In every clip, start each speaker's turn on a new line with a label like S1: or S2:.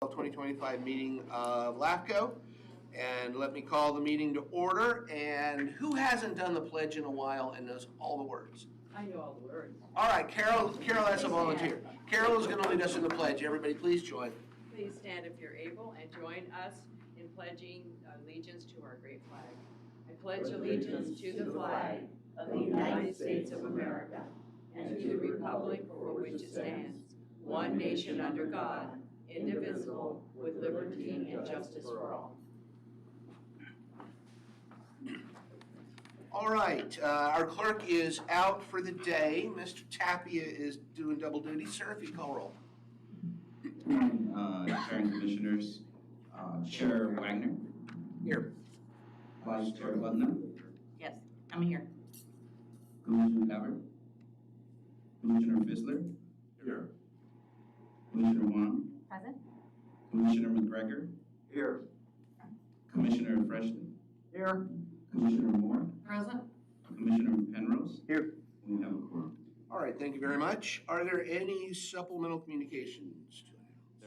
S1: 2025 meeting of LAFCO. And let me call the meeting to order. And who hasn't done the pledge in a while and knows all the words?
S2: I know all the words.
S1: All right, Carol has a volunteer. Carol is going to lead us in the pledge. Everybody please join.
S2: Please stand if you're able and join us in pledging allegiance to our great flag. I pledge allegiance to the flag of the United States of America and to the republic for which it stands, one nation under God, indivisible, with liberty and justice for all.
S1: All right, our clerk is out for the day. Mr. Tapia is doing double duty. Sir, if you call roll.
S3: Good morning, Chair and Commissioners. Chair Wagner.
S1: Here.
S3: Vice Chair Hudna.
S2: Yes, I'm here.
S3: Commissioner Gabbard. Commissioner Fisler.
S1: Here.
S3: Commissioner Wong.
S4: Present.
S3: Commissioner McGregor.
S1: Here.
S3: Commissioner Freshman.
S1: Here.
S3: Commissioner Moore.
S2: Present.
S3: Commissioner Penrose.
S1: Here.
S3: We have a quorum.
S1: All right, thank you very much. Are there any supplemental communications to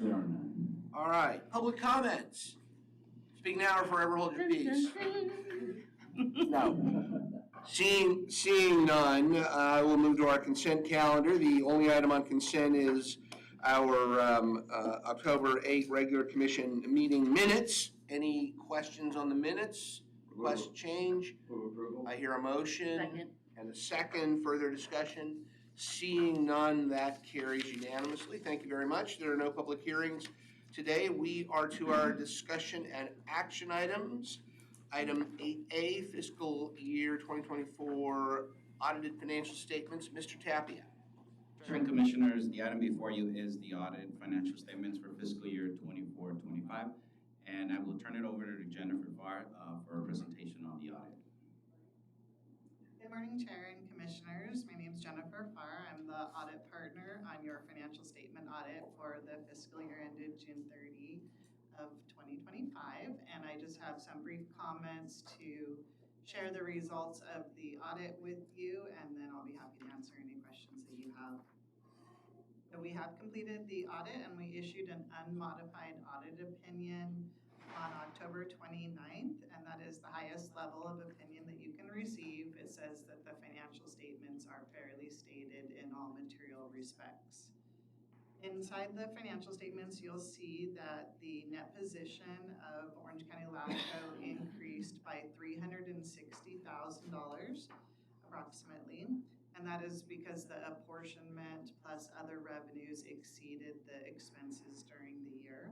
S1: announce?
S3: There are none.
S1: All right, public comments. Speak now or forever hold your peace. No. Seeing none, I will move to our consent calendar. The only item on consent is our October 8th regular commission meeting minutes. Any questions on the minutes? Request change? I hear a motion.
S2: Second.
S1: And a second. Further discussion? Seeing none, that carries unanimously. Thank you very much. There are no public hearings today. We are to our discussion and action items. Item 8A, fiscal year 2024 audited financial statements. Mr. Tapia.
S3: Chair and Commissioners, the item before you is the audited financial statements for fiscal year 24-25, and I will turn it over to Jennifer Farr for a presentation on the audit.
S5: Good morning, Chair and Commissioners. My name is Jennifer Farr. I'm the audit partner on your financial statement audit for the fiscal year ended June 30 of 2025. And I just have some brief comments to share the results of the audit with you, and then I'll be happy to answer any questions that you have. So we have completed the audit and we issued an unmodified audit opinion on October 29th, and that is the highest level of opinion that you can receive. It says that the financial statements are fairly stated in all material respects. Inside the financial statements, you'll see that the net position of Orange County LAFCO increased by $360,000 approximately, and that is because the apportionment plus other revenues exceeded the expenses during the year.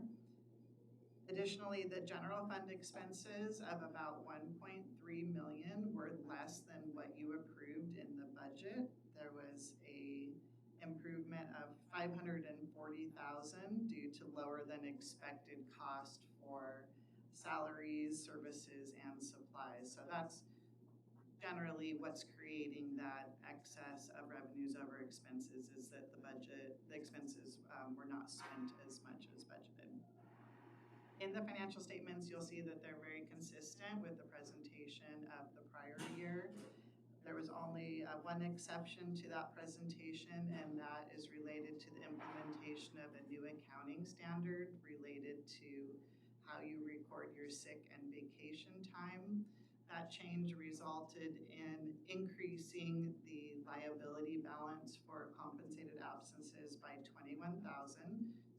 S5: Additionally, the general fund expenses of about $1.3 million were less than what you approved in the budget. There was a improvement of $540,000 due to lower than expected cost for salaries, services, and supplies. So that's generally what's creating that excess of revenues over expenses, is that the expenses were not spent as much as budgeted. In the financial statements, you'll see that they're very consistent with the presentation of the prior year. There was only one exception to that presentation, and that is related to the implementation of a new accounting standard related to how you record your sick and vacation time. That change resulted in increasing the liability balance for compensated absences by $21,000.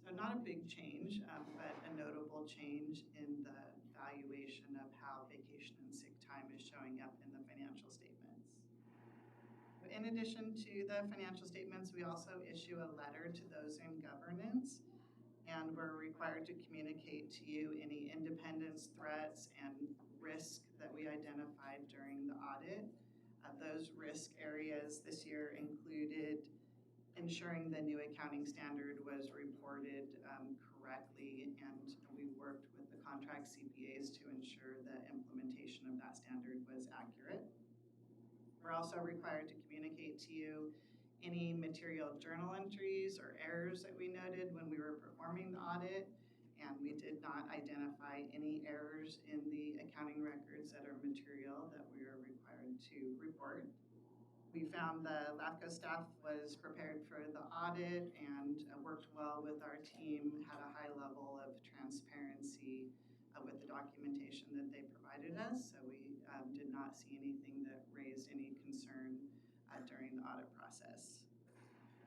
S5: So not a big change, but a notable change in the valuation of how vacation and sick time is showing up in the financial statements. In addition to the financial statements, we also issue a letter to those in governance, and we're required to communicate to you any independence threats and risk that we identified during the audit. Those risk areas this year included ensuring the new accounting standard was reported correctly, and we worked with the contract CPAs to ensure the implementation of that standard was accurate. We're also required to communicate to you any material journal entries or errors that we noted when we were performing the audit, and we did not identify any errors in the accounting records that are material that we are required to report. We found the LAFCO staff was prepared for the audit and worked well with our team, had a high level of transparency with the documentation that they provided us. So we did not see anything that raised any concern during the audit process.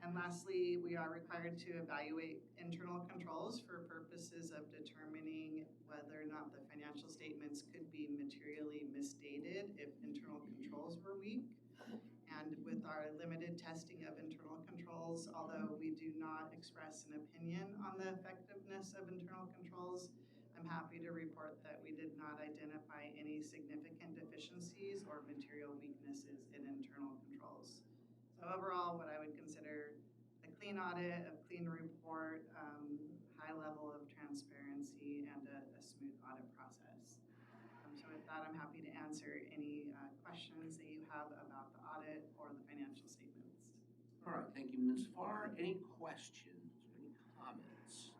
S5: And lastly, we are required to evaluate internal controls for purposes of determining whether or not the financial statements could be materially misstated if internal controls were weak. And with our limited testing of internal controls, although we do not express an opinion on the effectiveness of internal controls, I'm happy to report that we did not identify any significant deficiencies or material weaknesses in internal controls. So overall, what I would consider a clean audit, a clean report, high level of transparency, and a smooth audit process. So with that, I'm happy to answer any questions that you have about the audit or the financial statements.
S1: All right, thank you, Ms. Farr. Any questions or any comments?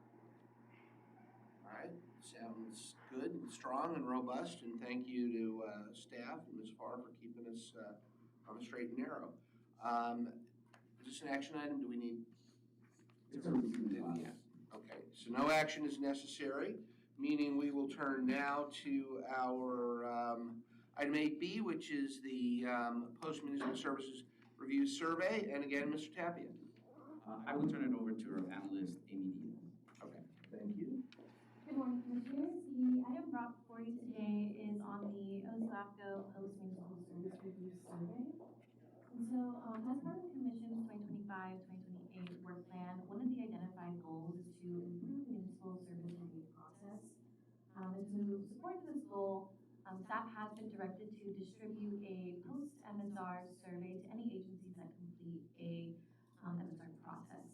S1: All right, sounds good and strong and robust, and thank you to staff and Ms. Farr for keeping us on the straight and narrow. Is this an action item? Do we need?
S4: It's a routine.
S1: Yeah. Okay, so no action is necessary, meaning we will turn now to our item 8B, which is the Post-Municipal Services Review Survey. And again, Mr. Tapia.
S3: I will turn it over to our analyst, Amy Diaz.
S1: Okay, thank you.
S6: Good morning, Commissioners. The item brought before you today is on the LAFCO Post-Municipal Service Review Survey. And so, as part of the Commission's 2025-2028 work plan, one of the identified goals is to improve the municipal service review process. And to support this goal, staff has been directed to distribute a post-MSR survey to any agencies that complete a MSR process.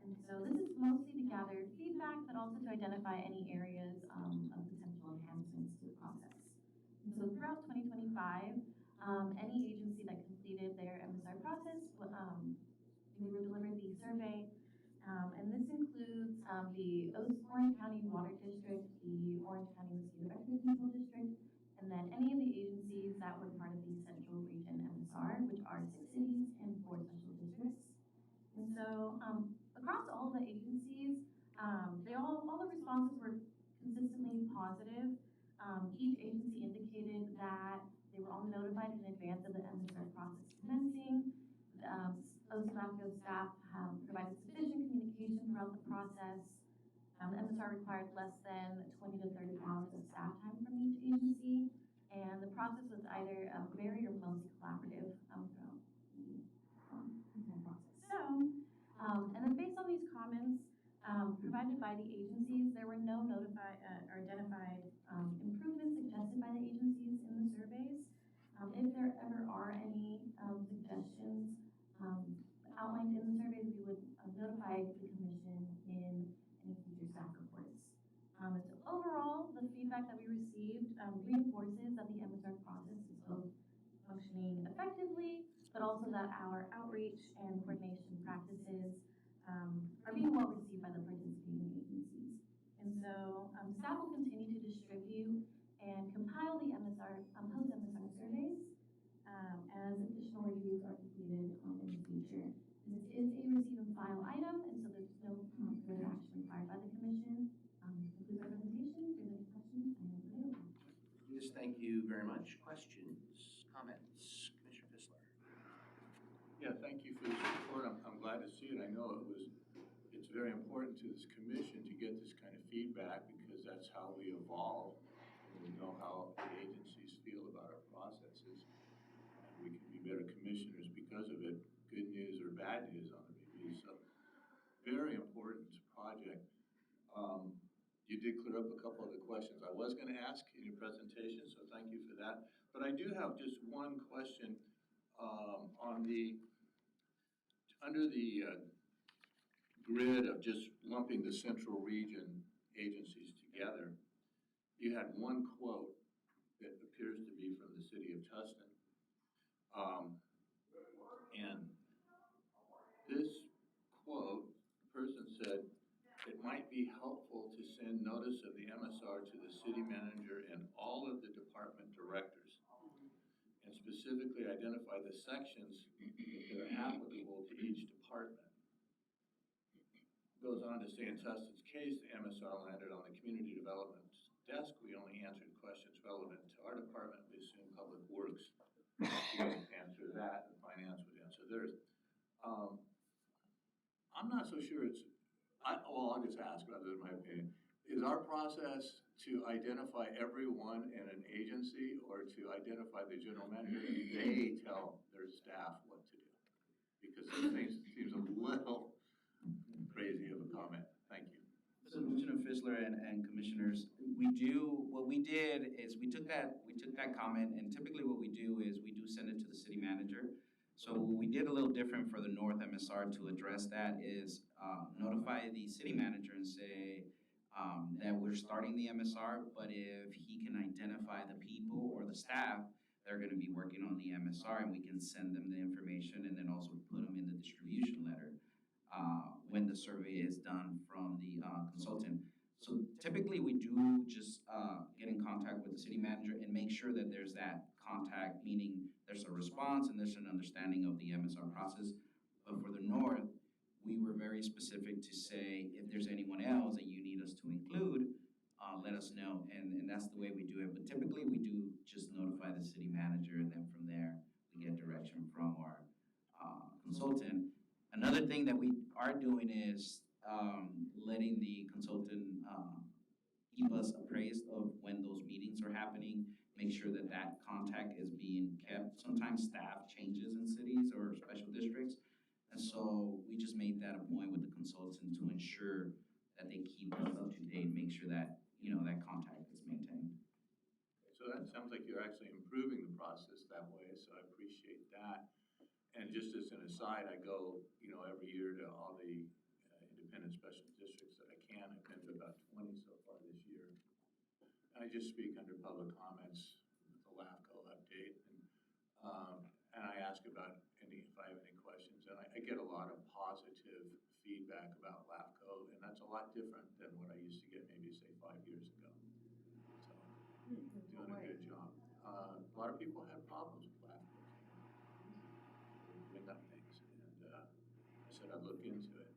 S6: And so this is mostly to gather feedback, but also to identify any areas of potential enhancements to the process. And so throughout 2025, any agency that completed their MSR process, they were delivered the survey. And this includes the Orange County Water District, the Orange County Mosquito Vector Control District, and then any of the agencies that were part of the Central Region MSR, which are 6 cities and 4 special districts. And so across all the agencies, all the responses were consistently positive. Each agency indicated that they were all notified in advance of the MSR process commencing. LAFCO staff provided sufficient communication throughout the process. The MSR required less than 20 to 30 hours of staff time from each agency, and the process was either very or mostly collaborative throughout the process. So, and then based on these comments provided by the agencies, there were no notified or identified improvements suggested by the agencies in the surveys. If there ever are any suggestions outlined in the surveys, we would notify the Commission in any future staff reports. And so overall, the feedback that we received reinforces that the MSR process is both functioning effectively, but also that our outreach and coordination practices are being well received by the participating agencies. And so staff will continue to distribute and compile the post-MSR surveys as additional reviews are completed in the future. This is a receive and file item, and so there's no further action required by the Commission. This concludes our presentation. If there's any questions, I am available.
S1: Yes, thank you very much. Questions, comments? Commissioner Fissler.
S4: Yeah, thank you for this report. I'm glad to see it. I know it's very important to this commission to get this kind of feedback because that's how we evolve. We know how the agencies feel about our processes. And we can be better commissioners because of it, good news or bad news on the review. So very important project. You did clear up a couple of the questions I was going to ask in your presentation, so thank you for that. But I do have just one question under the grid of just lumping the central region agencies together. You had one quote that appears to be from the city of Tustin. And this quote, the person said, "It might be helpful to send notice of the MSR to the city manager and all of the department directors, and specifically identify the sections that are applicable to each department. Goes on to say, in Tustin's case, the MSR landed on the community development desk. We only answered questions relevant to our department. We assume Public Works would answer that, and Finance would answer theirs. I'm not so sure I'll just ask rather than my opinion. Is our process to identify everyone in an agency or to identify the general manager and they tell their staff what to do? Because it seems a little crazy of a comment. Thank you.
S3: So Commissioner Fischler and Commissioners, what we did is we took that comment, and typically what we do is we do send it to the city manager. So what we did a little different for the North MSR to address that is notify the city manager and say that we're starting the MSR, but if he can identify the people or the staff that are going to be working on the MSR, and we can send them the information and then also put them in the distribution letter when the survey is done from the consultant. So typically we do just get in contact with the city manager and make sure that there's that contact, meaning there's a response and there's an understanding of the MSR process. But for the North, we were very specific to say, if there's anyone else that you need us to include, let us know, and that's the way we do it. But typically we do just notify the city manager, and then from there, we get direction from our consultant. Another thing that we are doing is letting the consultant keep us appraised of when those meetings are happening, make sure that that contact is being kept. Sometimes staff changes in cities or special districts, and so we just made that a point with the consultant to ensure that they keep us up to date, make sure that, that contact is maintained.
S4: So that sounds like you're actually improving the process that way, so I appreciate that. And just as an aside, I go, every year to all the independent special districts that I can. I've been to about 20 so far this year. And I just speak under public comments, the LAFCO update, and I ask about if I have any questions. And I get a lot of positive feedback about LAFCO, and that's a lot different than what I used to get maybe, say, 5 years ago. So, doing a good job. A lot of people had problems with LAFCO. Doing that things, and I said I'd look into it.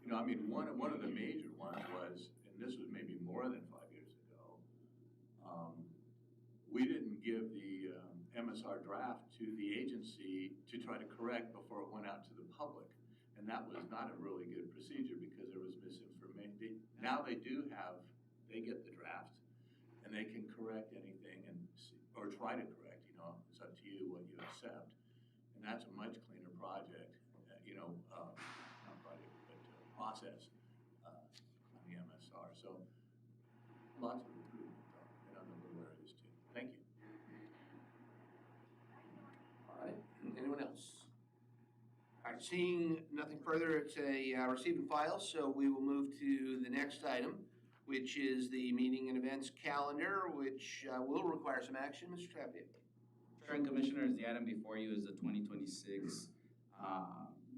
S4: One of the major ones was, and this was maybe more than 5 years ago, we didn't give the MSR draft to the agency to try to correct before it went out to the public. And that was not a really good procedure because there was misinformation. Now they get the draft and they can correct anything or try to correct, it's up to you what you accept. And that's a much cleaner project, not project, but process on the MSR. So lots of improvement, and I'm aware of this too. Thank you.
S1: All right, anyone else? All right, seeing nothing further, it's a receive and file, so we will move to the next item, which is the meeting and events calendar, which will require some action. Mr. Tapia.
S3: Sure, and Commissioners, the item before you is the 2026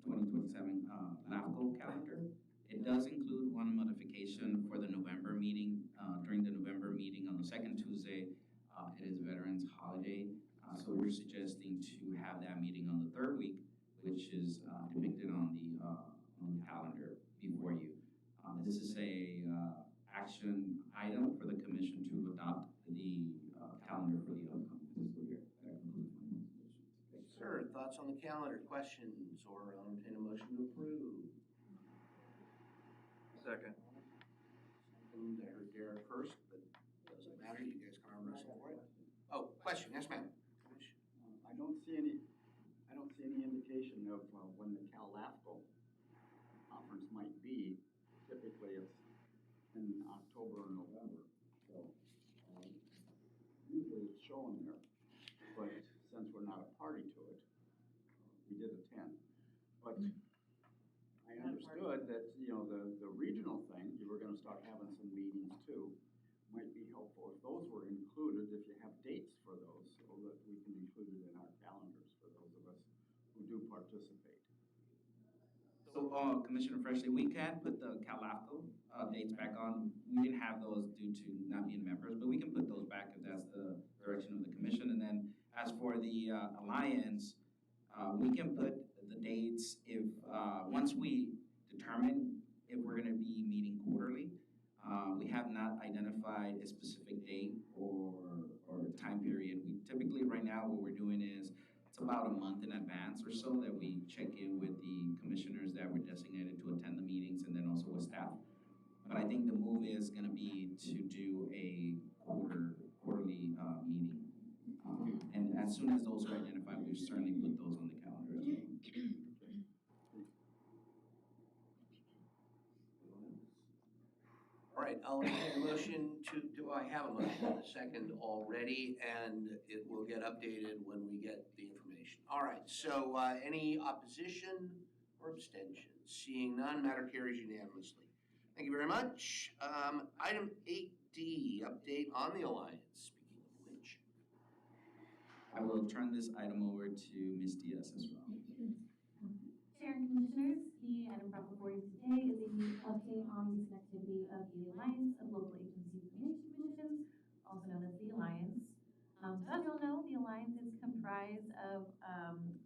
S3: 2027 LAFCO calendar. It does include one modification for the November meeting. During the November meeting on the second Tuesday, it is Veterans Holiday. So we're suggesting to have that meeting on the third week, which is depicted on the calendar before you. This is a action item for the Commission to adopt the calendar for the upcoming fiscal year. That concludes my presentation.
S1: Sir, thoughts on the calendar, questions, or entertain a motion to approve?
S7: Second.
S1: I heard Derek first, but doesn't matter, you guys can arm wrestle for it. Oh, question, yes ma'am.
S7: I don't see any indication of when the LAFCO conference might be. Typically it's in October or November, so usually it's shown there. But since we're not a party to it, we did attend. But I understood that, the regional thing, you were gonna start having some meetings too, might be helpful if those were included, if you have dates for those, so that we can include it in our calendars for those of us who do participate.
S3: So, Commissioner Freshley, we can put the LAFCO dates back on. We didn't have those due to not being members, but we can put those back if that's the direction of the Commission. And then As for the alliance, we can put the dates if, once we determine if we're gonna be meeting quarterly. We have not identified a specific date or time period. We typically, right now, what we're doing is, it's about a month in advance or so that we check in with the commissioners that were designated to attend the meetings and then also with staff. But I think the move is gonna be to do a quarterly meeting. And as soon as those are identified, we certainly put those on the calendar as well.
S1: All right, I'll entertain a motion do I have a motion and a second already? And it will get updated when we get the information. All right, so any opposition or abstention? Seeing none, matter carries unanimously. Thank you very much. Item 8D, update on the alliance, speaking of which.
S3: I will turn this item over to Ms. Diaz as well.
S6: Chair and Commissioners, the item brought before you today is a update on recent activity of the Alliance of Local Agency Information Commissions, also known as the Alliance. So as you all know, the Alliance is comprised of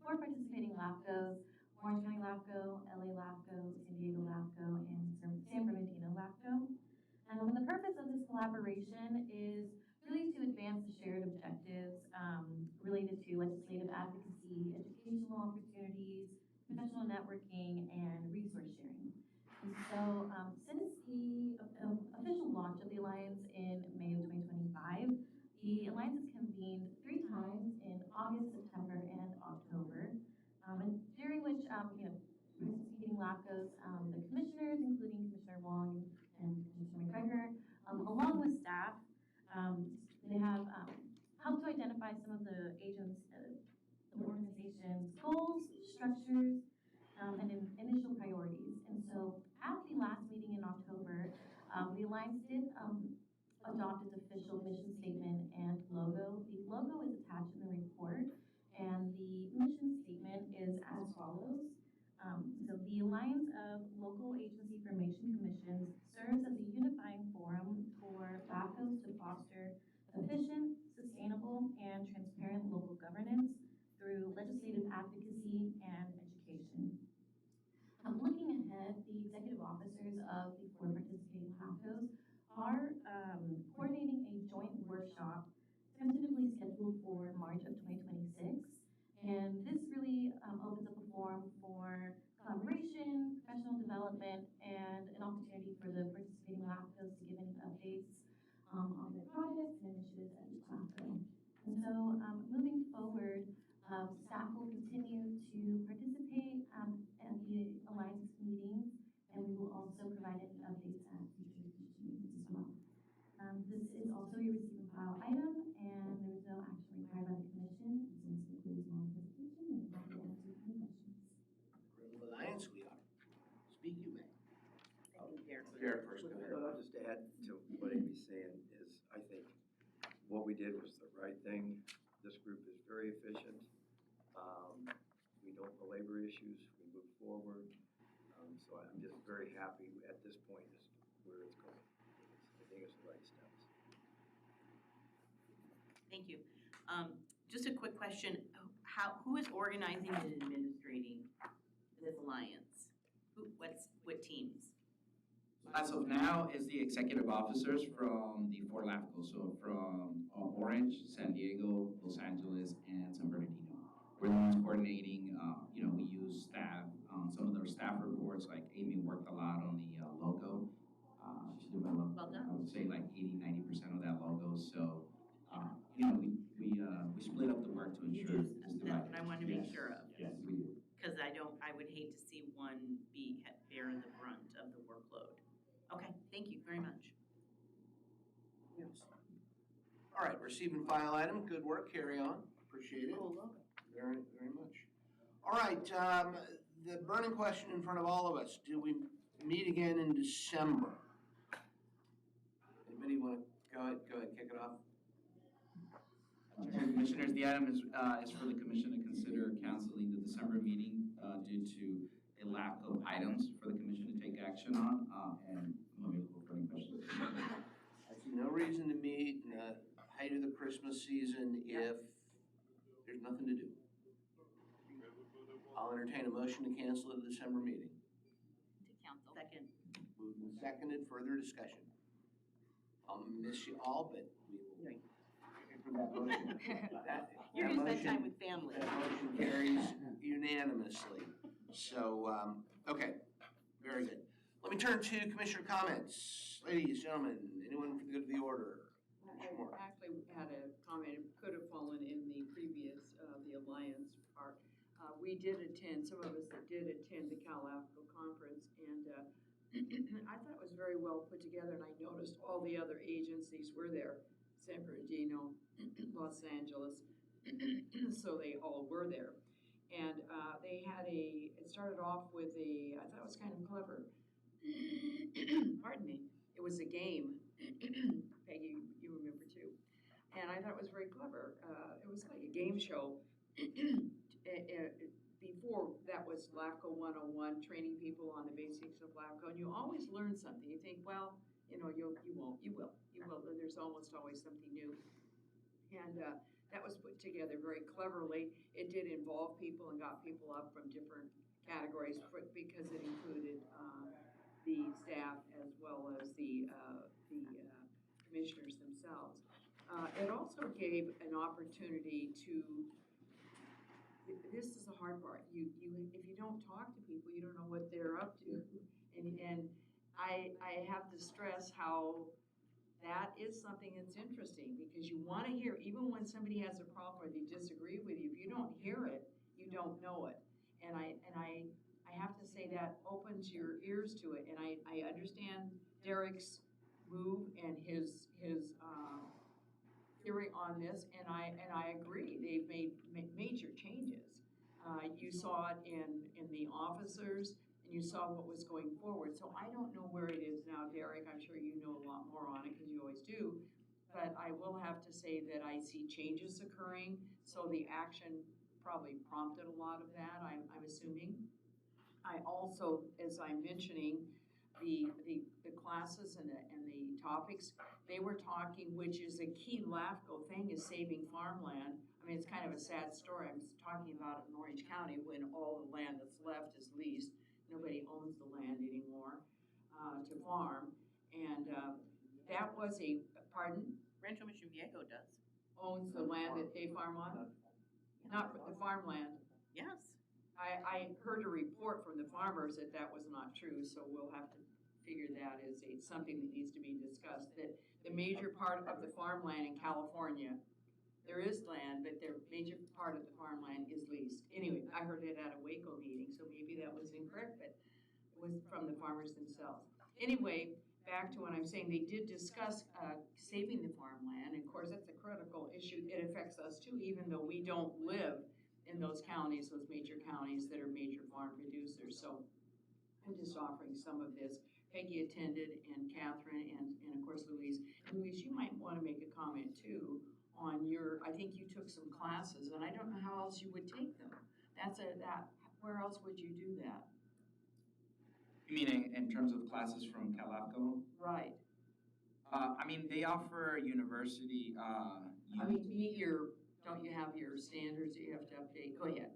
S6: 4 participating LAFCOs: Orange County LAFCO, LA LAFCO, San Diego LAFCO, and San Bernardino LAFCO. And the purpose of this collaboration is really to advance the shared objectives related to legislative advocacy, educational opportunities, professional networking, and resource sharing. And so since the official launch of the Alliance in May of 2025, the Alliance has convened 3 times in August, September, and October, and during which, participating LAFCOs, the commissioners, including Commissioner Wong and Commissioner McGregor, along with staff, they have helped to identify some of the organization's goals, structures, and initial priorities. And so at the last meeting in October, the Alliance did adopt its official mission statement and logo. The logo is attached in the report, and the mission statement is as follows. So the Alliance of Local Agency Information Commissions serves as a unifying forum for LAFCOs to foster efficient, sustainable, and transparent local governance through legislative advocacy and education. Looking ahead, the executive officers of the 4 participating LAFCOs are coordinating a joint workshop tentatively scheduled for March of 2026. And this really opens up a forum for collaboration, professional development, and an opportunity for the participating LAFCOs to give any updates on their projects and initiatives at each LAFCO. And so moving forward, staff will continue to participate at the Alliance meetings, and we will also provide any updates at future commission meetings as well. This is also a receive and file item, and there is no action required by the commission. This concludes my presentation, and I'm happy to answer any questions.
S1: Alliance, we are. Speak, you may.
S2: I think
S1: Derek first, go ahead.
S8: I'll just add to what Amy's saying is, I think what we did was the right thing. This group is very efficient. We don't belabor issues, we move forward. So I'm just very happy at this point as to where it's going. I think it's the right steps.
S9: Thank you. Just a quick question. Who is organizing and administrating this alliance? What teams?
S3: As of now, is the executive officers from the 4 LAFCOs, so from Orange, San Diego, Los Angeles, and San Bernardino. We're the ones coordinating. We use staff. Some of their staff reports, like Amy worked a lot on the logo. She developed,
S9: Well done.
S3: I would say, like 80–90% of that logo. So, we split up the work to ensure it's the right.
S9: That's what I wanted to make sure of.
S3: Yes, we do.
S9: Because I would hate to see one bear the brunt of the workload. Okay, thank you very much.
S1: Yes. All right, receive and file item, good work, carry on, appreciate it.
S9: Cool logo.
S1: Very, very much. All right, the burning question in front of all of us, do we meet again in December? Anybody want to go ahead, kick it off?
S3: Commissioners, the item is for the commission to consider canceling the December meeting due to a lack of items for the commission to take action on, and I'm available for any questions.
S1: I see no reason to meet in the height of the Christmas season if Nothing to do. I'll entertain a motion to cancel the December meeting.
S9: To council. Second.
S1: Moved and seconded, further discussion. I'll miss you all, but we will wait for that motion.
S9: You're
S1: That
S9: gonna spend
S1: motion-
S9: time with family.
S1: That motion carries unanimously. So, okay, very good. Let me turn to commissioner comments. Ladies, gentlemen, anyone for the good of the order?
S2: I actually had a comment, it could have fallen in the previous, the Alliance part. We did attend, some of us that did attend the LAFCO conference, and I thought it was very well put together, and I noticed all the other agencies were there. San Bernardino, Los Angeles, so they all were there. And they had it started off with I thought it was kind of clever. Pardon me. It was a game. Peggy, you remember too. And I thought it was very clever. It was like a game show. Before that was LAFCO 101, training people on the basics of LAFCO. And you always learn something. You think, well, you won't. You will. There's almost always something new. And that was put together very cleverly. It did involve people and got people up from different categories because it included the staff as well as the commissioners themselves. It also gave an opportunity to, this is the hard part, if you don't talk to people, you don't know what they're up to. And I have to stress how that is something that's interesting, because you want to hear, even when somebody has a problem or they disagree with you, if you don't hear it, you don't know it. And I have to say that opens your ears to it. And I understand Derek's move and his theory on this, and I agree. They've made major changes. You saw it in the officers, and you saw what was going forward. So I don't know where it is now, Derek. I'm sure you know a lot more on it, because you always do. But I will have to say that I see changes occurring. So the action probably prompted a lot of that, I'm assuming. I also, as I'm mentioning, the classes and the topics, they were talking, which is a key LAFCO thing, is saving farmland. I mean, it's kind of a sad story. I'm talking about it in Orange County, when all the land that's left is leased. Nobody owns the land anymore to farm. And that was pardon?
S9: Rancho Mission Viejo does.
S2: Owns the land that they farm on? Not the farmland.
S9: Yes.
S2: I heard a report from the farmers that was not true, so we'll have to figure that as something that needs to be discussed. That the major part of the farmland in California, there is land, but the major part of the farmland is leased. Anyway, I heard it at a Waco meeting, so maybe that was incorrect, but it was from the farmers themselves. Anyway, back to what I'm saying, they did discuss saving the farmland, and of course that's a critical issue. It affects us too, even though we don't live in those counties, those major counties that are major farm producers. So I'm just offering some of this. Peggy attended, and Catherine, and of course Louise. And Louise, you might want to make a comment too on I think you took some classes, and I don't know how else you would take them. Where else would you do that?
S3: Meaning in terms of classes from LAFCO?
S2: Right.
S3: I mean, they offer university,
S2: Don't you have your standards that you have to update? Go ahead.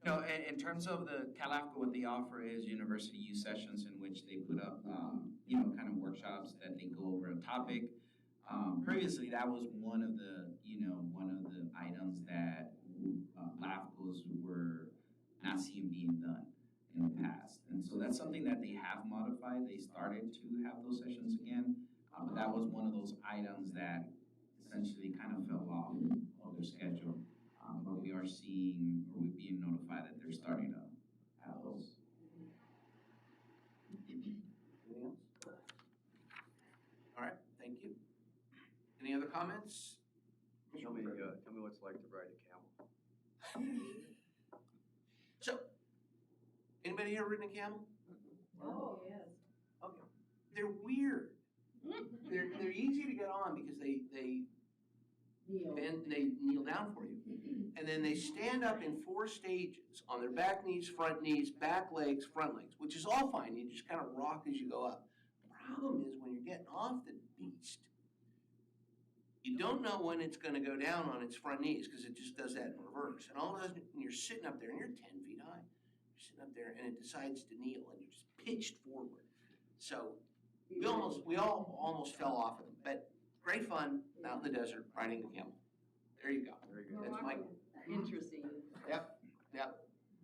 S3: No, in terms of the LAFCO, what they offer is university youth sessions in which they put up, kind of workshops that they go over a topic. Previously, that was one of the items that LAFCOs were not seeing being done in the past. And so that's something that they have modified. They started to have those sessions again, but that was one of those items that essentially kind of fell off of their schedule. But we are seeing, or we're being notified that they're starting to have those.
S1: Anything else? All right, thank you. Any other comments?
S8: Tell me what it's like to ride a camel.
S1: So, anybody here ridden a camel?
S2: Oh, yes.
S1: Okay. They're weird. They're easy to get on because they kneel down for you. And then they stand up in 4 stages on their back knees, front knees, back legs, front legs, which is all fine. You just kind of rock as you go up. The problem is when you're getting off the beast, You don't know when it's gonna go down on its front knees, because it just does that in reverse. And all of a sudden, you're sitting up there and you're 10 feet high. You're sitting up there and it decides to kneel and you're just pitched forward. So we all almost fell off of them, but great fun out in the desert riding a camel. There you go.
S8: Very good.
S1: That's my,
S2: Interesting.
S1: yep,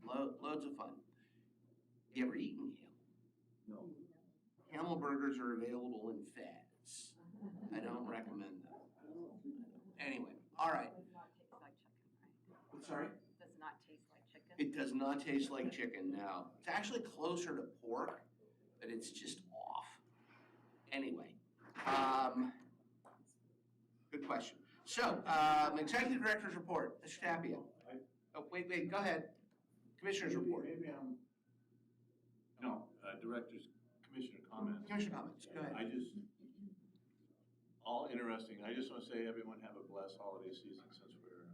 S1: loads of fun. You ever eaten camel?
S8: No.
S1: Camel burgers are available in fads. I don't recommend them. Anyway, all right.
S2: Does not taste like chicken, right?
S1: I'm sorry?
S2: Does not taste like chicken?
S1: It does not taste like chicken, no. It's actually closer to pork, but it's just off. Anyway, good question. So, Executive Director's report, Mr. Tapia. Oh, wait, go ahead. Commissioner's report.
S4: Maybe Director's Commissioner comments.
S1: Commissioner comments, go ahead.
S4: All interesting. I just want to say everyone have a blessed holiday season since we're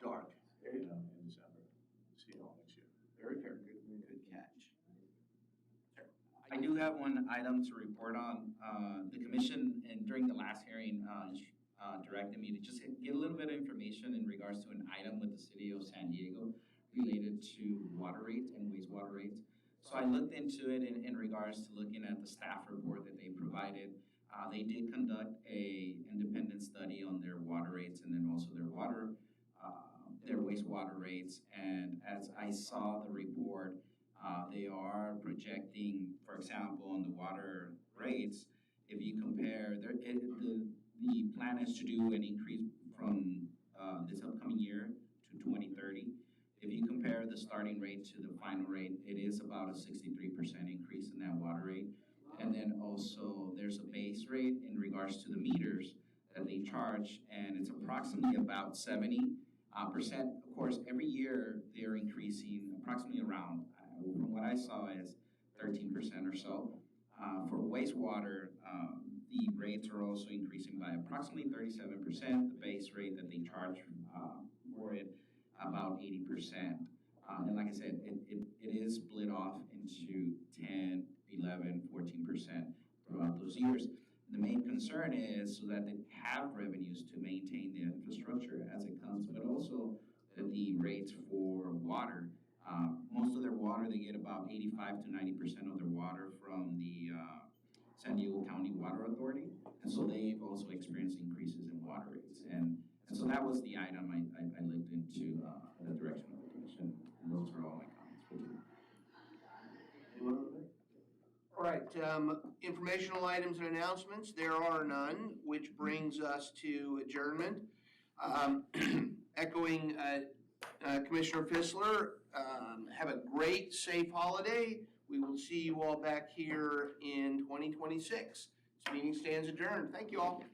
S4: dark, in December. See you all next year.
S1: Very fair, good catch.
S3: I do have one item to report on. The commission, and during the last hearing, directed me to just get a little bit of information in regards to an item with the city of San Diego related to water rates and wastewater rates. So I looked into it in regards to looking at the staff report that they provided. They did conduct a independent study on their water rates and then also their wastewater rates. And as I saw the report, they are projecting, for example, on the water rates, if you compare, the plan is to do an increase from this upcoming year to 2030. If you compare the starting rate to the final rate, it is about a 63% increase in that water rate. And then also there's a base rate in regards to the meters that they charge, and it's approximately about 70%. Of course, every year they're increasing approximately around, from what I saw, is 13% or so. For wastewater, the rates are also increasing by approximately 37%. The base rate that they charge for it, about 80%. And like I said, it is split off into 10, 11, 14% throughout those years. The main concern is so that they have revenues to maintain the infrastructure as it comes, but also that the rates for water, most of their water, they get about 85 to 90% of their water from the San Diego County Water Authority. And so they've also experienced increases in water rates. And so that was the item I looked into the direction of the commission. And those are all my comments for today.
S1: Anyone? All right, informational items and announcements, there are none, which brings us to adjournment. Echoing Commissioner Fissler, have a great, safe holiday. We will see you all back here in 2026. This meeting stands adjourned. Thank you all.